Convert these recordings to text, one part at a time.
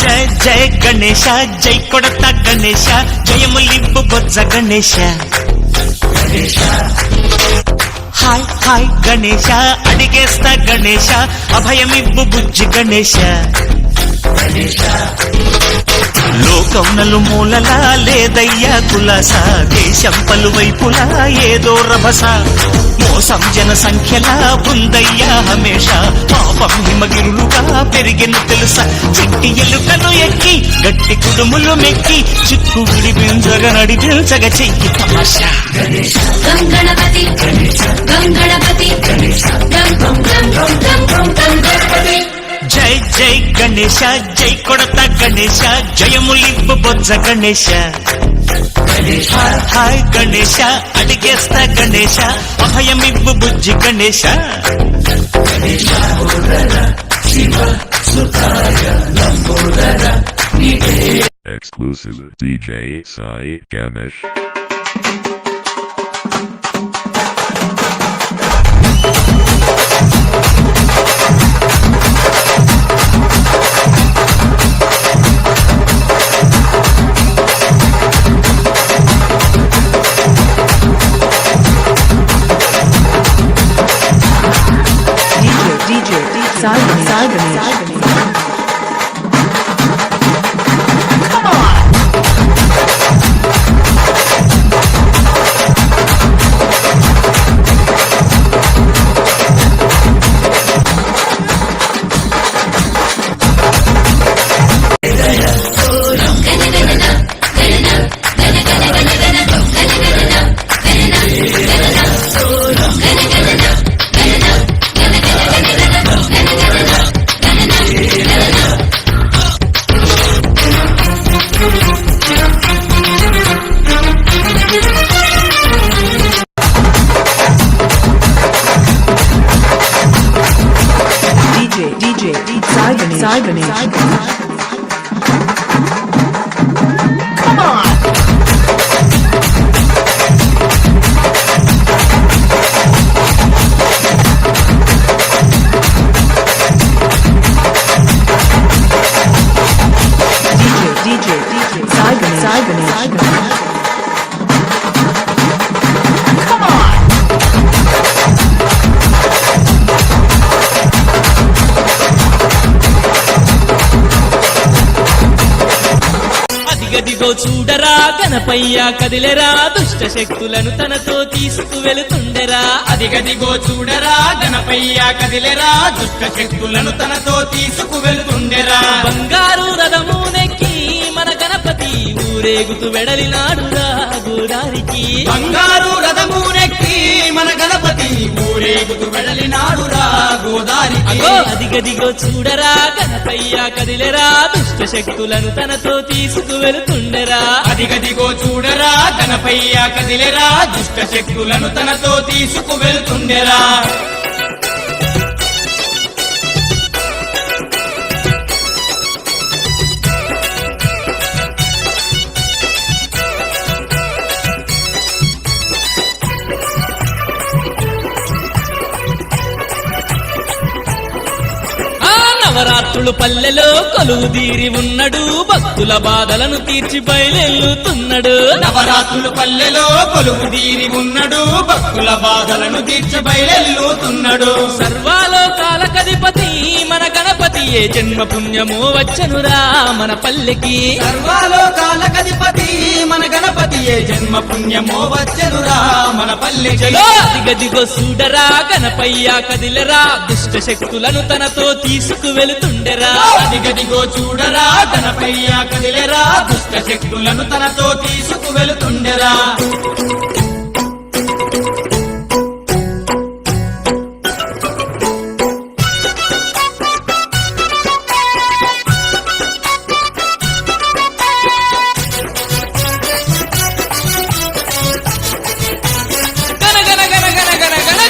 జయ గణేశ జై కొడత గణేశ జయములింపు బొజ్జ Ganesha hi hi Ganesha అడిగేస్తా Ganesha అభయమివ్వు బుజ్జి గణేశ లోకం నలుమూలలా లేదయ్యా కులాస దేశం పలువైపులా ఏదో రభస మోసం జన సంఖ్యలా ఉందయ్యా హమేష పాపం హిమగిరులుగా పెరిగిన తెలుసా చిట్టి ఎలుకలు ఎక్కి గట్టి కుడుములు మెక్కి చిక్కు విడిపించగ నడిపించగ చెయ్యి తమాషా గణపతి గణపతి జై జై గణేశ జై కొడత గణేశ జయములింపు బొజ్జ Ganesha hi Ganesha అడిగేస్తా Ganesha అభయమివ్వు Bujji Ganesha Exclusive DJ Sai Ganesh. Sai Ganesh. Sai Ganesh. Come on! DJ Sai Ganesh. Come on! అదిగదిగో చూడరా గణపయ్య కదిలెరా దుష్ట శక్తులను తనతో తీసుకువెళుతుండెరా అదిగదిగో చూడరా గణపయ్య కదిలెరా దుష్ట శక్తులను తనతో తీసుకువెళుతుండెరా బంగారు రథము నెక్కి మన గణపతి ఊరేగుతూ వెడలినాడురా గోదారికి బంగారు రథము నెక్కి మన గణపతి ఊరేగుతూ వెడలినాడురా గోదారికి అదిగదిగో చూడరా గణపయ్య కదిలెరా దుష్ట శక్తులను తనతో తీసుకువెళుతుండెరా అదిగదిగో చూడరా గణపయ్య కదిలెరా దుష్ట శక్తులను తనతో తీసుకువెళుతుండెరా నవరాత్రులు పల్లెలో కొలువుదీరి ఉన్నాడు భక్తుల బాధలను తీర్చి బయలెల్లుతున్నాడు నవరాత్రులు పల్లెలో కొలువుదీరి ఉన్నాడు భక్తుల బాధలను తీర్చి బయలెల్లుతున్నాడు సర్వాలోకాలకధిపతి మన గణపతి ఏ జన్మ పుణ్యమో వచ్చనురా మన పల్లెకి సర్వాలోకాలకధిపతి మన గణపతి ఏ జన్మ పుణ్యమో వచ్చనురా మన పల్లెకి అదిగదిగో చూడరా గణపయ్య కదిలెరా దుష్ట శక్తులను తనతో తీసుకువెళుతుండెరా అదిగదిగో చూడరా గణపయ్య కదిలెరా దుష్ట శక్తులను తనతో తీసుకువెళుతుండెరా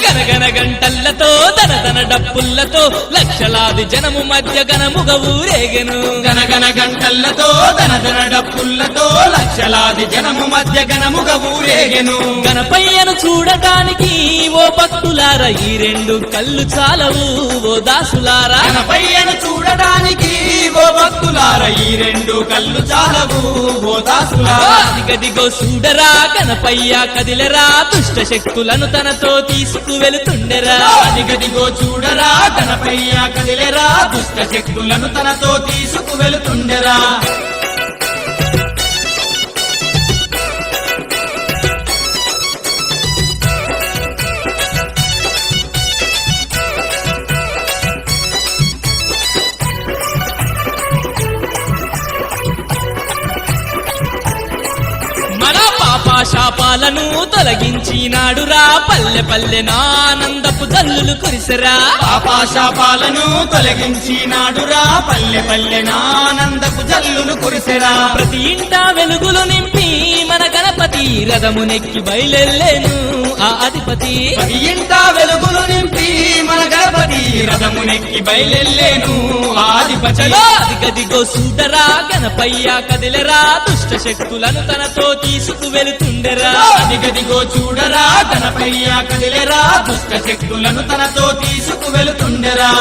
గణగణగంటల్లతో దనదన డప్పుల్లతో లక్షలాది జనము మధ్య గణముగ ఊరేగెను గనగన గంటల్లతో దనదన డప్పుల్లతో లక్షలాది జనము మధ్య గణముగ ఊరేగెను గణపయ్యను చూడటానికి ఓ భక్తులారా ఈ రెండు కళ్ళు చాలవు ఓ దాసులారా గణపయ్యను చూడడానికి ఓ భక్తులార ఈ రెండు కళ్ళు చాలవు ఓ దాసులారా గదిగో చూడరా గణపయ్య కదిలరా దుష్ట శక్తులను తనతో తీసుకువెళుతుండెరా అదిగదిగో చూడరా గణపయ్య కదిలేరా దుష్ట శక్తులను తనతో తీసుకువెళుతుండెరా మన పాపాశాపాలను తొలగించినాడురా పల్లె పల్లె ఆనందపు జల్లులు కురిసెరా పాపాశాపాలను తొలగించినాడురా పల్లె పల్లె ఆనందపు జల్లులు కురిసెరా ప్రతి ఇంట వెలుగులు నింపి మన గణపతి రథమునెక్కి బయలెల్లేను ఆ అధిపతి ప్రతి ఇంట వెలుగులు నింపి మన గణపతి రథమునెక్కి బయలెల్లేను ఆదిపతి గదిగో సూడరా గణపయ్య కదిలరా దుష్ట శక్తులను తనతో తీసుకువెళుతుండెరా అదిగదిగో చూడరా గణపయ్య కదిలేరా దుష్ట శక్తులను తనతో తీసుకువెళుతుండెరా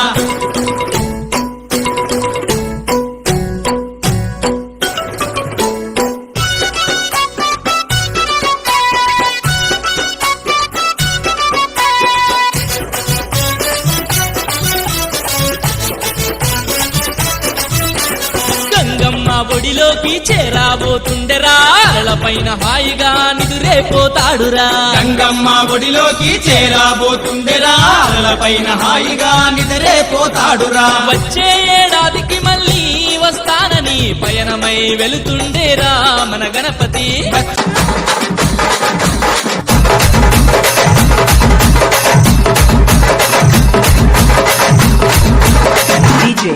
గంగమ్మ ఒడిలోకి చేరాబోతుండెరా అలపైన హాయిగా నిదురేపోతాడురా గంగమ్మ ఒడిలోకి చేరాబోతుండెరా అలలపైన హాయిగా నిద్రేపోతాడురా వచ్చే ఏడాదికి మళ్ళీ వస్తానని పయనమై వెళుతుండేరా మన Ganapati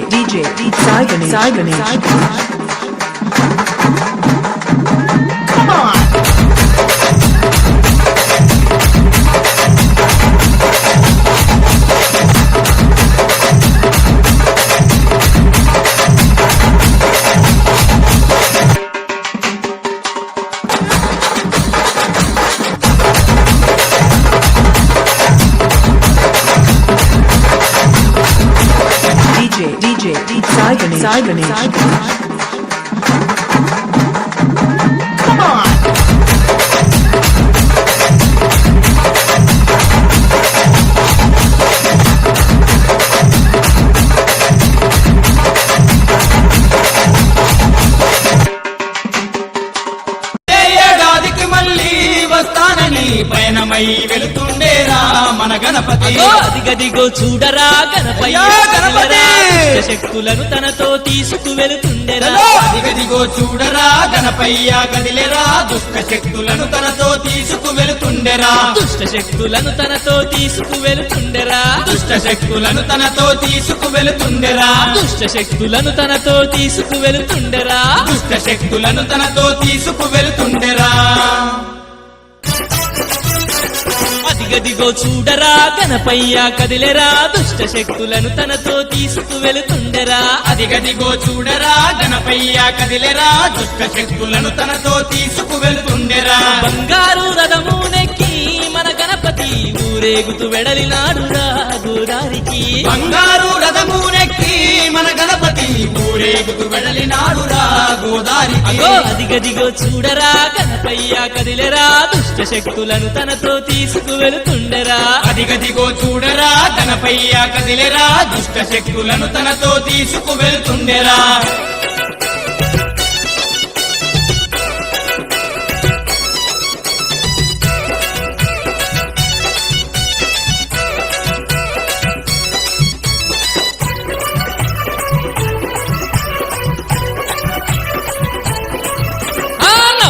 DJ Sai Ganesh. Come on. DJ Sai Ganesh. Come on. ఏడాదికి మళ్ళీ వస్తానని పయనమై వెళుతుండేరా మన గణపతి అదిగదిగో చూడరా గణపయ్య అయ్యో గణపతి! శక్తులను తనతో తీసుకువెళుతుండెరా అదిగదిగో చూడరా గణపయ్య కదిలేరా దుష్ట శక్తులను తనతో తీసుకువెళుతుండెరా దుష్ట శక్తులను తనతో తీసుకువెళుతుండెరా దుష్ట శక్తులను తనతో తీసుకువెళుతుండెరా దుష్ట శక్తులను తనతో తీసుకువెళుతుండెరా దుష్ట శక్తులను తనతో తీసుకువెళుతుండెరా అదిగదిగో చూడరా గణపయ్య కదిలెరా దుష్ట శక్తులను తనతో తీసుకువెళుతుండెరా అదిగదిగో చూడరా గణపయ్య కదిలేరా దుష్ట శక్తులను తనతో తీసుకువెళుతుండెరా బంగారు రథమునెక్కి మన గణపతి ఊరేగుతూ వెడలినాడురా గోదారికి బంగారు రథమునెక్కి మన గణపతి ఊరేగుతూ వెడలినాడురా గోదారికి అగో అదిగదిగో చూడరా గణపయ్య కదిలెరా దుష్ట శక్తులను తనతో తీసుకువెళుతుండెరా అదిగదిగో చూడరా గణపయ్య కదిలేరా దుష్ట శక్తులను తనతో తీసుకువెళుతుండెరా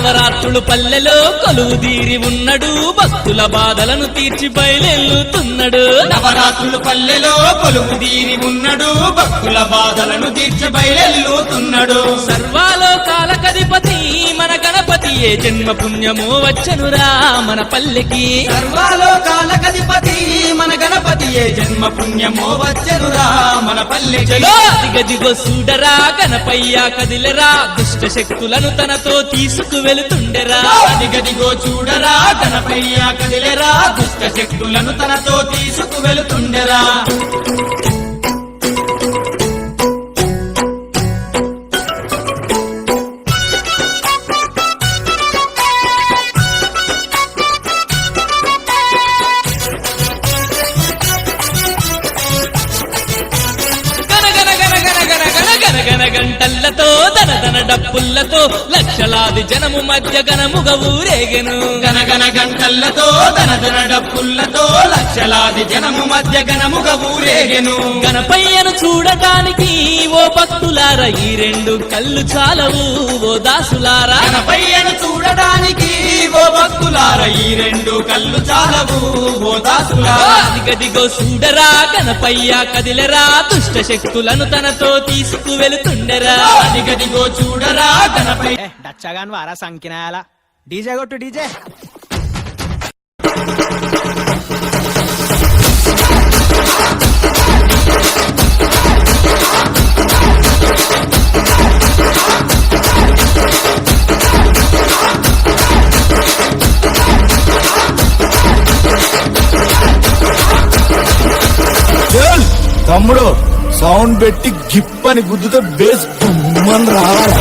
నవరాత్రులు పల్లెలో కొలువుదీరి ఉన్నాడు భక్తుల బాధలను తీర్చి బయలెల్లుతున్నాడు నవరాత్రులు పల్లెలో కొలువు తీరి ఉన్నాడు భక్తుల బాధలను తీర్చి బయలెల్లుతున్నాడు సర్వాలోకాలకధిపతి మన గణపతియే జన్మ పుణ్యమో వచ్చనురా మన పల్లెకి సర్వాలోకాలకధిపతి మన గణపతియే జన్మ పుణ్యమో వచ్చనురా మన పల్లెకి దిగదిగో చూడరా గణపయ్య కదిలరా దుష్ట శక్తులను తనతో తీసుకు వెళుతుండెరా అదిగదిగో చూడరా గణపయ్య కదిలేరా దుష్ట శక్తులను తనతో తీసుకు వెళుతుండెరా గంటల్లతో దనదన డప్పుల్లతో లక్షలాది జనము మధ్య గణముగ ఊరేగెను గనగన గంటల్లతో దనదన డప్పుల్లతో లక్షలాది జనము మధ్య గణముగ ఊరేగెను గణపయ్యను చూడటానికి ఓ భక్తులారా ఈ రెండు కళ్ళు చాలవు ఓ దాసులారా గణపయ్యను చూడడానికి ఓ భక్తులారా ఈ రెండు కళ్ళు చాలవు ఓ దాసులారా దిగదిగో చూడరా గణపయ్య కదిలరా దుష్ట శక్తులను తనతో తీసుకు వెళుతుండెరా అదిగదిగో చూడరా గణపయ్య డచ్చగాన్ వారా సంకినాయాల డీజే కొట్టు డీజే తమ్ముడు సౌండ్ పెట్టి గిప్ అని గుద్దుతో బేస్ దుమ్మని రావాలి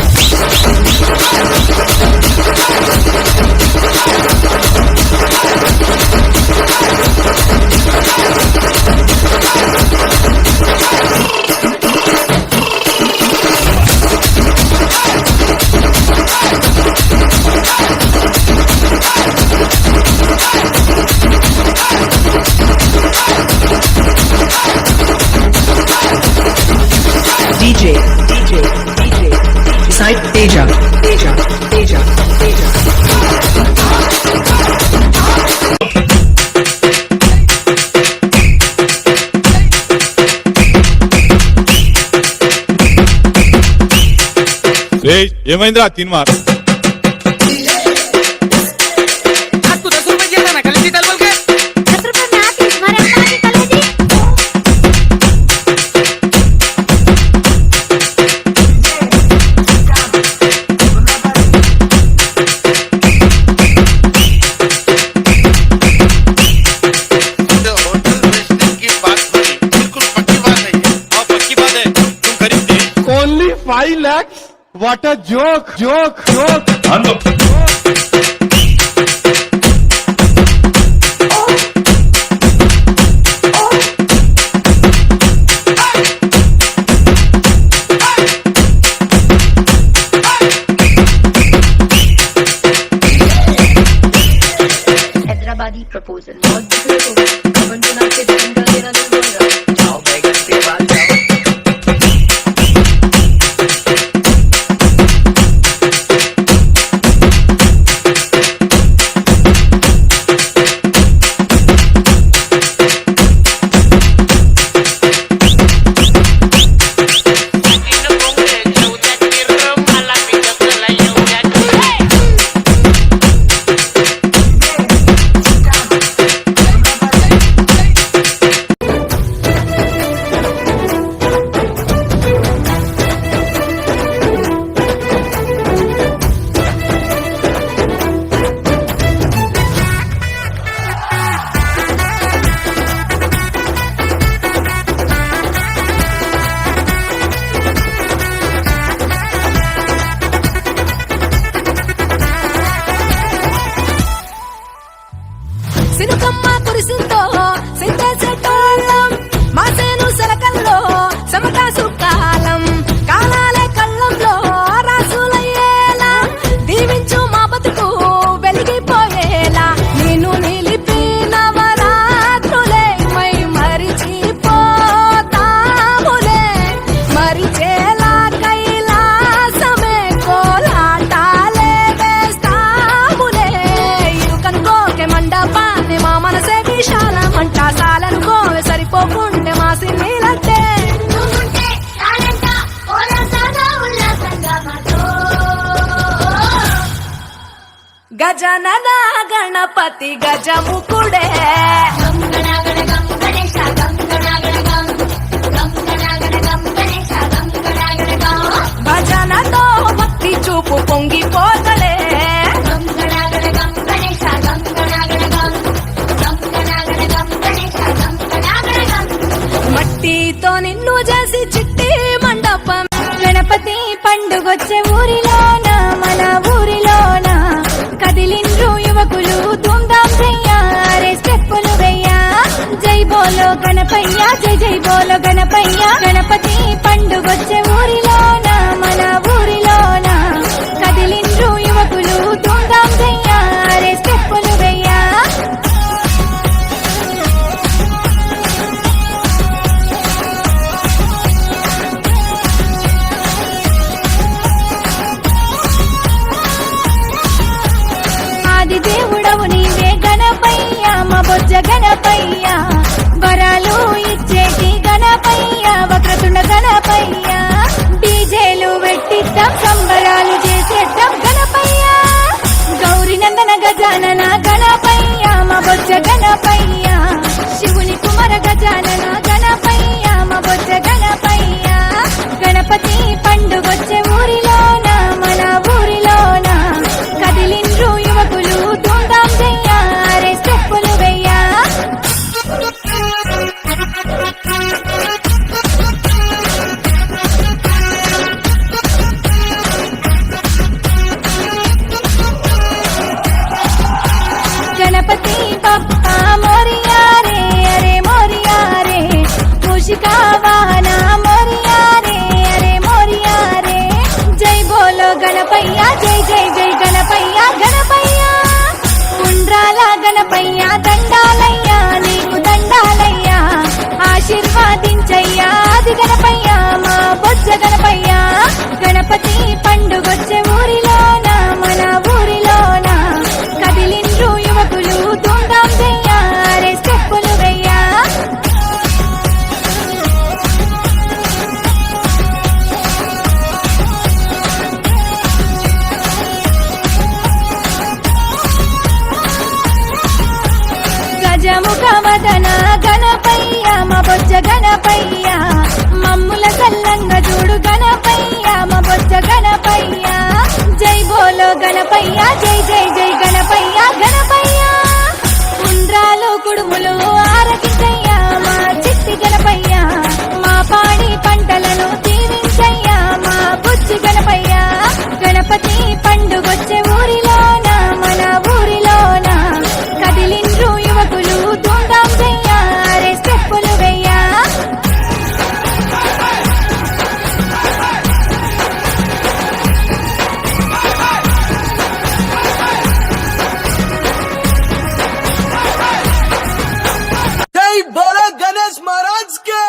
DJ. Side Teja. ఏమైందిరా Teenmar Only 5 lakhs? What a joke! Hyderabadi proposal बहुत खूबसूरत होगा अपन को नाम से जन्म का देना नहीं बोल रहा जाओ बैगन के बाल जाओ గజనన గణపతి గజముకుడే భజనతో భక్తి చూపు పొంగిపోతలే మట్టితో నిన్ను చేసి చిట్టి మండపం గణపతి పండుగొచ్చే ఊరిలోన మన ఊరిలోన కదిలిండ్రు యువకులు ధూమ్ధాం చెయ్యారే స్టెప్పులు వెయ్యా జై బోలో గణపయ్య జై జై బోలో గణపయ్య గణపతి పండుగొచ్చే ఊరిలోన మన ఊరిలోన కదిలిండ్రు యువకులు ధూమ్ధాం చెయ్యారే స్టెప్పులు వెయ్యా ఆది దేవుడవు నీవే గణపయ్య మా బొజ్జ గణపయ్య వరాలు ఇచ్చేటి గణపయ్య వక్రతుండ గణపయ్య డీజేలు పెట్టిద్దాం సంబరాలు చేసేద్దాం గణపయ్య గౌరి నందన గజానన గణపయ్య మా బొజ్జ గణపయ్య శివుని కుమర గజానన గణపయ్య మా బొజ్జ గణపయ్య గణపతి పండుగొచ్చే ఊరిలోన మన ఊరిలోన కదిలిండ్రు యువకులు ధూమ్ధాం చెయ్యారే స్టెప్పులు వెయ్యా గణపతి బప్పా మోరియా రే అరే మోరియా రే మూషికా వాహన మోరియా రే అరే మోరియా రే జై బోలో గణపయ్య జై జై జై గణపయ్య గణపయ్య ఉండ్రాల గణపయ్య దండాలయ్య నీకు దండాలయ్య ఆశీర్వాదించయ్యా ఆది గణపయ్య మా బొజ్జ గణపయ్య గణపతి పండుగొచ్చే ఊరిలోన మన ఊరిలోన కదిలిండ్రు యువకులు ధూమ్ధాం చెయ్యారే స్టెప్పులు వెయ్యా గజముఖ వదన గణపయ్య మా బొజ్జ గణపయ్య మమ్ముల సల్లంగ చూడు గణపయ్య మా బొజ్జ గణపయ్య జై బోలో గణపయ్య జై జై జై గణపయ్య గణపయ్య ఉండ్రాలు కుడుములు ఆరగించయ్యా మా చిట్టి గణపయ్య మా పాడి పంటలను దీవించయ్యా మా బుజ్జి గణపయ్య గణపతి పండుగొచ్చే ఊరిలోన మన ఊరిలోన కదిలిండ్రు యువకులు ధూమ్ధాం చెయ్యారే స్టెప్పులు వెయ్యా జై బోలో గణేష్ మహారాజ్ కే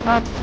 చాలు